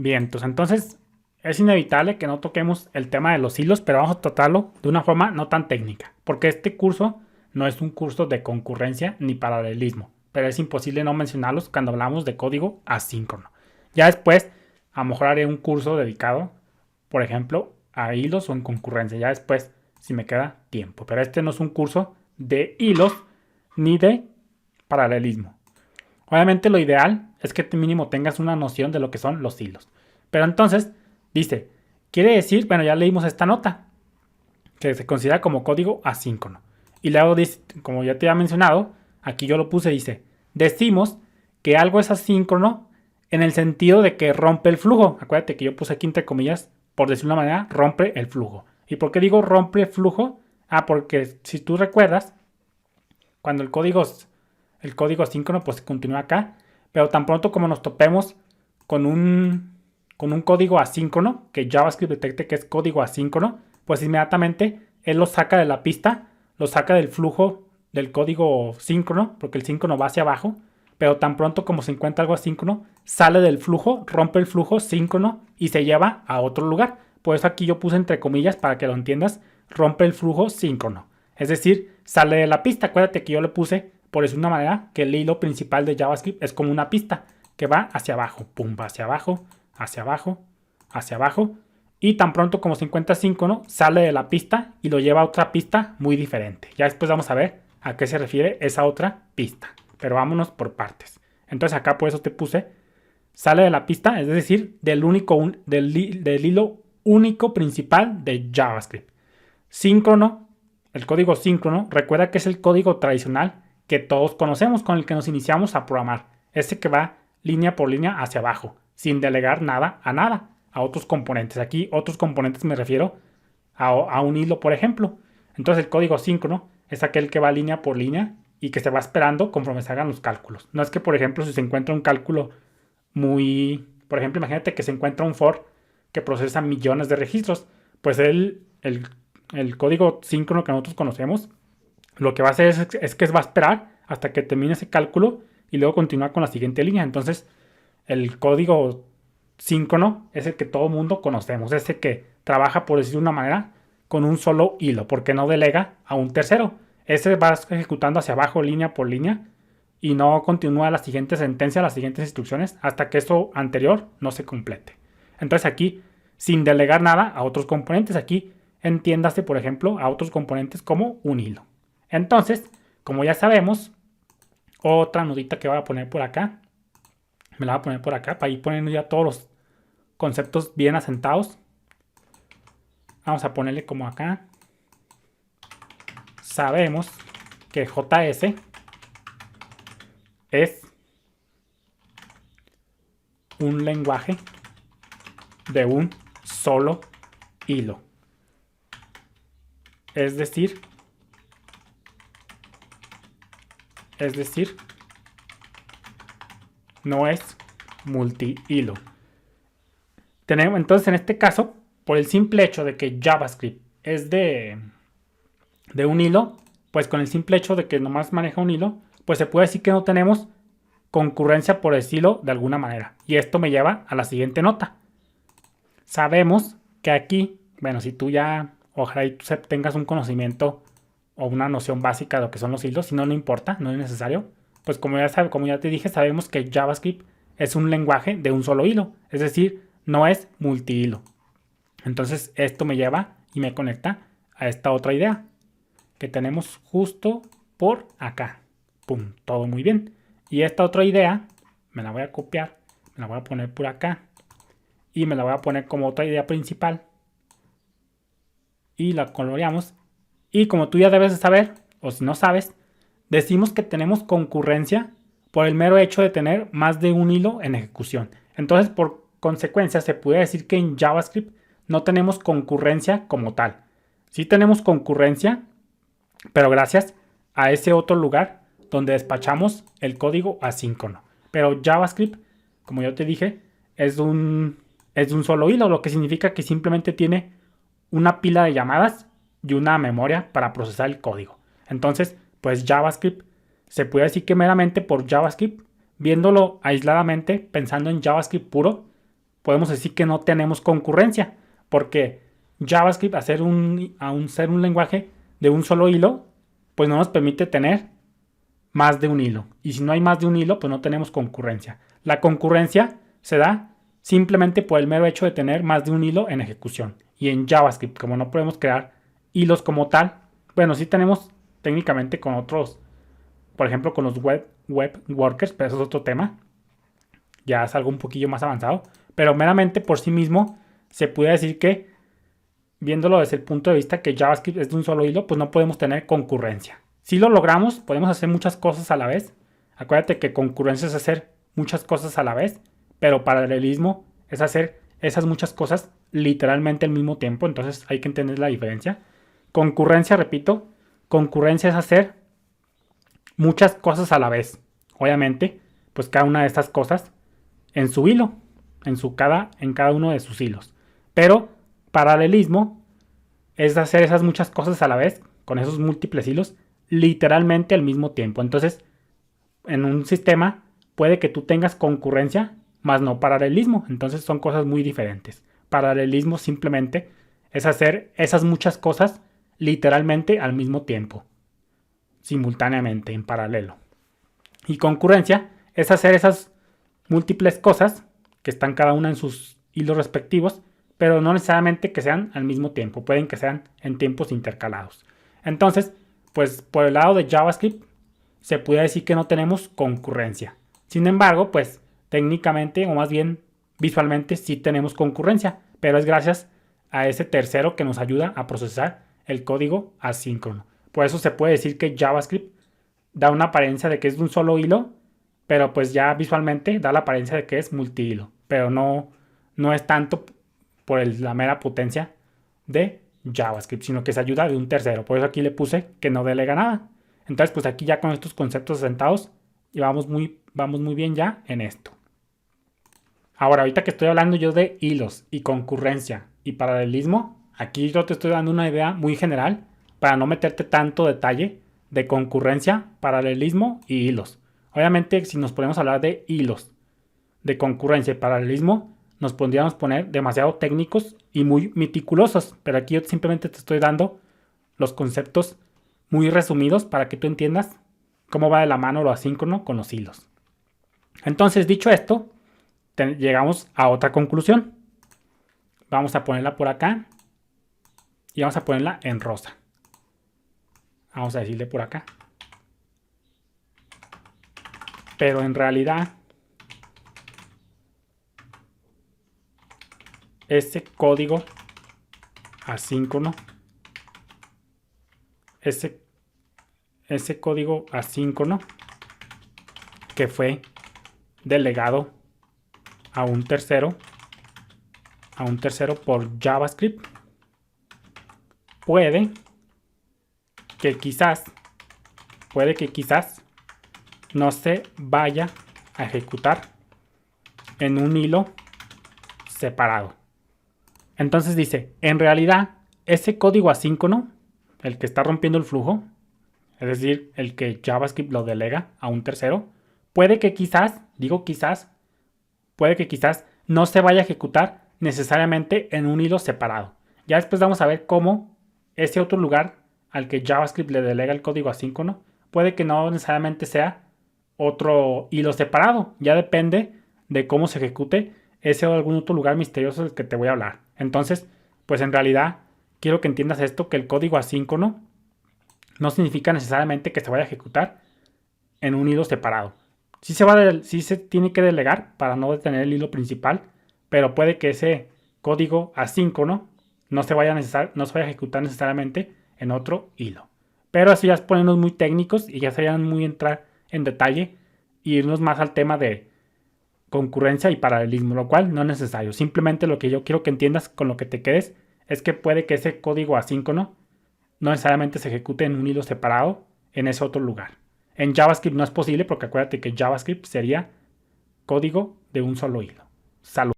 Bien, entonces es inevitable que no toquemos el tema de los hilos, pero vamos a tratarlo de una forma no tan técnica, porque este curso no es un curso de concurrencia ni paralelismo, pero es imposible no mencionarlos cuando hablamos de código asíncrono. Ya después, a lo mejor haré un curso dedicado, por ejemplo, a hilos o en concurrencia, ya después, si me queda tiempo, pero este no es un curso de hilos ni de paralelismo. Obviamente lo ideal es que mínimo tengas una noción de lo que son los hilos. Pero entonces, dice, quiere decir, bueno, ya leímos esta nota, que se considera como código asíncrono. Y luego dice, como ya te había mencionado, aquí yo lo puse, dice, decimos que algo es asíncrono en el sentido de que rompe el flujo. Acuérdate que yo puse aquí entre comillas, por decirlo de una manera, rompe el flujo. ¿Y por qué digo rompe el flujo? Ah, porque si tú recuerdas, cuando el código asíncrono pues continúa acá, pero tan pronto como nos topemos con un código asíncrono, que JavaScript detecte que es código asíncrono, pues inmediatamente él lo saca de la pista, lo saca del flujo del código síncrono, porque el síncrono va hacia abajo, pero tan pronto como se encuentra algo asíncrono, sale del flujo, rompe el flujo síncrono y se lleva a otro lugar. Por eso aquí yo puse entre comillas para que lo entiendas, rompe el flujo síncrono. Es decir, sale de la pista. Acuérdate que yo le puse, por decir una manera, que el hilo principal de JavaScript es como una pista que va hacia abajo, pum, va hacia abajo, hacia abajo, hacia abajo. Y tan pronto como se encuentra síncrono, sale de la pista y lo lleva a otra pista muy diferente. Ya después vamos a ver a qué se refiere esa otra pista. Pero vámonos por partes. Entonces acá por eso te puse, sale de la pista, es decir, del hilo único principal de JavaScript. Síncrono, el código síncrono, recuerda que es el código tradicional que todos conocemos, con el que nos iniciamos a programar. Ese que va línea por línea hacia abajo, sin delegar nada, a otros componentes. Aquí otros componentes me refiero a un hilo, por ejemplo. Entonces el código síncrono es aquel que va línea por línea y que se va esperando conforme se hagan los cálculos. No es que, por ejemplo, si se encuentra un cálculo por ejemplo, imagínate que se encuentra un for que procesa millones de registros, pues el código síncrono que nosotros conocemos, lo que va a hacer es que va a esperar hasta que termine ese cálculo y luego continúa con la siguiente línea. Entonces, el código síncrono es el que todo mundo conocemos, es el que trabaja, por decirlo de una manera, con un solo hilo, porque no delega a un tercero. Ese va ejecutando hacia abajo línea por línea y no continúa la siguiente sentencia, las siguientes instrucciones, hasta que eso anterior no se complete. Entonces aquí, sin delegar nada a otros componentes, aquí entiéndase, por ejemplo, a otros componentes como un hilo. Entonces, como ya sabemos, otra notita que voy a poner por acá, me la voy a poner por acá, para ir poniendo ya todos los conceptos bien asentados. Vamos a ponerle como acá. Sabemos que JS es un lenguaje de un solo hilo. Es decir, no es multihilo. Entonces, en este caso, por el simple hecho de que JavaScript es de un hilo, pues con el simple hecho de que nomás maneja un hilo, pues se puede decir que no tenemos concurrencia, por decirlo de alguna manera. Y esto me lleva a la siguiente nota. Sabemos que aquí, bueno, si tú ya, ojalá y tú tengas un conocimiento o una noción básica de lo que son los hilos, si no, no importa, no es necesario. Pues como ya te dije, sabemos que JavaScript es un lenguaje de un solo hilo, es decir, no es multihilo. Entonces esto me lleva y me conecta a esta otra idea que tenemos justo por acá. Pum, todo muy bien. Y esta otra idea me la voy a copiar, me la voy a poner por acá y me la voy a poner como otra idea principal y la coloreamos. Y como tú ya debes de saber, o si no sabes, decimos que tenemos concurrencia por el mero hecho de tener más de un hilo en ejecución. Entonces, por consecuencia, se puede decir que en JavaScript no tenemos concurrencia como tal. Sí tenemos concurrencia, pero gracias a ese otro lugar donde despachamos el código asíncrono. Pero JavaScript, como yo te dije, es de un solo hilo, lo que significa que simplemente tiene una pila de llamadas y una memoria para procesar el código. Entonces, pues JavaScript se puede decir que meramente por JavaScript, viéndolo aisladamente, pensando en JavaScript puro, podemos decir que no tenemos concurrencia, porque JavaScript, aún ser un lenguaje de un solo hilo, pues no nos permite tener más de un hilo. Y si no hay más de un hilo, pues no tenemos concurrencia. La concurrencia se da simplemente por el mero hecho de tener más de un hilo en ejecución. Y en JavaScript, como no podemos crear hilos como tal, bueno, sí tenemos técnicamente con otros, por ejemplo, con los web workers, pero eso es otro tema. Ya es algo un poquillo más avanzado. Pero meramente por sí mismo, se puede decir que, viéndolo desde el punto de vista que JavaScript es de un solo hilo, pues no podemos tener concurrencia. Si lo logramos, podemos hacer muchas cosas a la vez. Acuérdate que concurrencia es hacer muchas cosas a la vez, pero paralelismo es hacer esas muchas cosas literalmente al mismo tiempo. Entonces hay que entender la diferencia. Concurrencia, repito, concurrencia es hacer muchas cosas a la vez. Obviamente, pues cada una de estas cosas en su hilo, en cada uno de sus hilos. Pero paralelismo es hacer esas muchas cosas a la vez, con esos múltiples hilos, literalmente al mismo tiempo. Entonces, en un sistema puede que tú tengas concurrencia, más no paralelismo. Entonces son cosas muy diferentes. Paralelismo simplemente es hacer esas muchas cosas literalmente al mismo tiempo, simultáneamente, en paralelo. Y concurrencia es hacer esas múltiples cosas que están cada una en sus hilos respectivos, pero no necesariamente que sean al mismo tiempo, pueden que sean en tiempos intercalados. Entonces, pues por el lado de JavaScript se puede decir que no tenemos concurrencia. Sin embargo, pues técnicamente, o más bien visualmente, sí tenemos concurrencia, pero es gracias a ese tercero que nos ayuda a procesar el código asíncrono. Por eso se puede decir que JavaScript da una apariencia de que es de un solo hilo, pero pues ya visualmente da la apariencia de que es multihilo, pero no es tanto por la mera potencia de JavaScript, sino que se ayuda de un tercero. Por eso aquí le puse que no delega nada. Entonces, pues aquí ya con estos conceptos asentados, y vamos muy bien ya en esto. Ahora, ahorita que estoy hablando yo de hilos y concurrencia y paralelismo, aquí yo te estoy dando una idea muy general para no meterte tanto detalle de concurrencia, paralelismo y hilos. Obviamente, si nos ponemos a hablar de hilos, de concurrencia y paralelismo, nos podríamos poner demasiado técnicos y muy meticulosos, pero aquí yo simplemente te estoy dando los conceptos muy resumidos para que tú entiendas cómo va de la mano lo asíncrono con los hilos. Entonces, dicho esto, llegamos a otra conclusión. Vamos a ponerla por acá y vamos a ponerla en rosa. Vamos a decirle por acá. Pero en realidad, ese código asíncrono, ese código asíncrono que fue delegado a un tercero por JavaScript, puede que quizás no se vaya a ejecutar en un hilo separado. Entonces dice, en realidad, ese código asíncrono, el que está rompiendo el flujo, es decir, el que JavaScript lo delega a un tercero, puede que quizás no se vaya a ejecutar necesariamente en un hilo separado. Ya después vamos a ver cómo ese otro lugar al que JavaScript le delega el código asíncrono, puede que no necesariamente sea otro hilo separado. Ya depende de cómo se ejecute ese o algún otro lugar misterioso del que te voy a hablar. Entonces, pues en realidad quiero que entiendas esto, que el código asíncrono no significa necesariamente que se vaya a ejecutar en un hilo separado. Sí se tiene que delegar para no detener el hilo principal, pero puede que ese código asíncrono no se vaya a ejecutar necesariamente en otro hilo. Pero así ya es ponernos muy técnicos y ya serían muy entrar en detalle e irnos más al tema de concurrencia y paralelismo, lo cual no es necesario. Simplemente lo que yo quiero que entiendas, con lo que te quedes, es que puede que ese código asíncrono no necesariamente se ejecute en un hilo separado en ese otro lugar. En JavaScript no es posible porque acuérdate que JavaScript sería código de un solo hilo. Salud.